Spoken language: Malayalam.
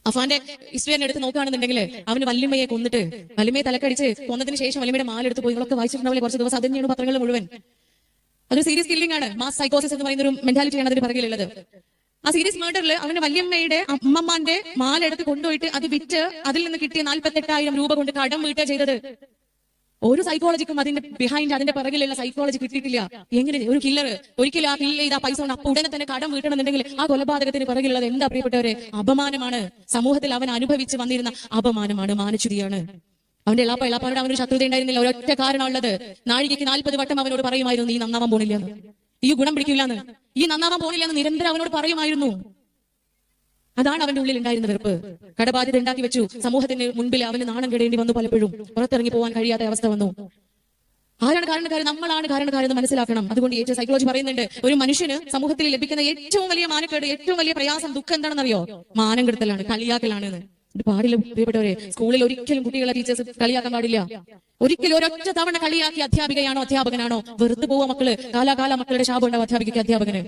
അഫാന്റെ ഹിസ്റ്ററി തന്നെ എടുത്ത് നോക്കുകയാണെന്നുണ്ടെങ്കിൽ അവന് വല്യമ്മയെ കൊന്നിട്ട് വല്യമ്മയെ തലക്കടിച്ച് കൊന്നതിന് ശേഷം വല്യമ്മയുടെ മാലെടുത്ത് പോയി നിങ്ങളൊക്കെ വായിച്ചിട്ടുണ്ടാവില്ലേ കുറച്ച് ദിവസം? അത് തന്നെയാണ് പത്രങ്ങൾ മുഴുവൻ. അതൊരു സീരിയസ് കില്ലിംഗ് ആണ്. മാസ് സൈക്കോസിസ് എന്ന് പറയുന്ന ഒരു മെന്റാലിറ്റിയാണ് അതിന് പിറകിലുള്ളത്. ആ സീരിയസ് മർഡറിൽ അവന് വല്യമ്മയുടെ അമ്മമ്മാന്റെ മാലെടുത്ത് കൊണ്ടുപോയിട്ട് അത് വിറ്റ് അതിൽ നിന്ന് കിട്ടിയ 48,000 രൂപ കൊണ്ട് കടം വീട്ടുക ചെയ്തത്. ഒരു സൈക്കോളജിക്കും അതിന്റെ ബിഹൈൻഡ് അതിന്റെ പിറകിലുള്ള സൈക്കോളജി കിട്ടിയിട്ടില്ല. എങ്ങനെ ഒരു കില്ലർ ഒരിക്കലും ആ കില്ല് ചെയ്ത് ആ പൈസ കൊണ്ട് അപ്പൊ ഉടനെ തന്നെ കടം വീട്ടണമെന്നുണ്ടെങ്കിൽ ആ കൊലപാതകത്തിന് പിറകിലുള്ളത് എന്താ പ്രിയപ്പെട്ടവരെ? അപമാനമാണ്. സമൂഹത്തിൽ അവൻ അനുഭവിച്ച് വന്നിരുന്ന അപമാനമാണ്, മാനച്യുതിയാണ്. അവന്റെ എളാപ്പാനോട് അവനൊരു ശത്രുത ഉണ്ടായിരുന്നില്ല. ഒരൊറ്റ കാരണമുള്ളത്, നാഴികയ്ക്ക് 40 വട്ടം അവനോട് പറയുമായിരുന്നു, ഈ നന്നാവാൻ പോണില്ലെന്ന്, ഈ ഗുണം പിടിക്കില്ലെന്ന്, ഈ നന്നാവാൻ പോണില്ലെന്ന് നിരന്തരം അവനോട് പറയുമായിരുന്നു. അതാണ് അവന്റെ ഉള്ളിൽ ഉണ്ടായിരുന്ന വെറുപ്പ്. കടബാധ്യത ഉണ്ടാക്കി വെച്ചു. സമൂഹത്തിന് മുൻപിൽ അവന് നാണം കെടേണ്ടി വന്നു. പലപ്പോഴും പുറത്തിറങ്ങി പോകാൻ കഴിയാത്ത അവസ്ഥ വന്നു. ആരാണ് കാരണക്കാരൻ? നമ്മളാണ് കാരണക്കാരെന്ന് മനസ്സിലാക്കണം. അതുകൊണ്ട് ഏറ്റവും സൈക്കോളജി പറയുന്നുണ്ട്, ഒരു മനുഷ്യന് സമൂഹത്തിൽ ലഭിക്കുന്ന ഏറ്റവും വലിയ മാനക്കേട്, ഏറ്റവും വലിയ പ്രയാസം, ദുഃഖം എന്താണെന്നറിയോ? മാനം കെടുത്തലാണ്, കളിയാക്കലാണ്. ഇത് പാടില്ല പ്രിയപ്പെട്ടവരെ. സ്കൂളിൽ ഒരിക്കലും കുട്ടികളെ ടീച്ചേഴ്സ് കളിയാക്കാൻ പാടില്ല. ഒരിക്കലും ഒരൊറ്റ തവണ കളിയാക്കി അധ്യാപികയാണോ അധ്യാപകനാണോ വെറുതെ പോവാ മക്കള്. കാലാകാല മക്കളുടെ ശാപം ഉണ്ടാവും അധ്യാപികയ്ക്ക്, അധ്യാപകന്.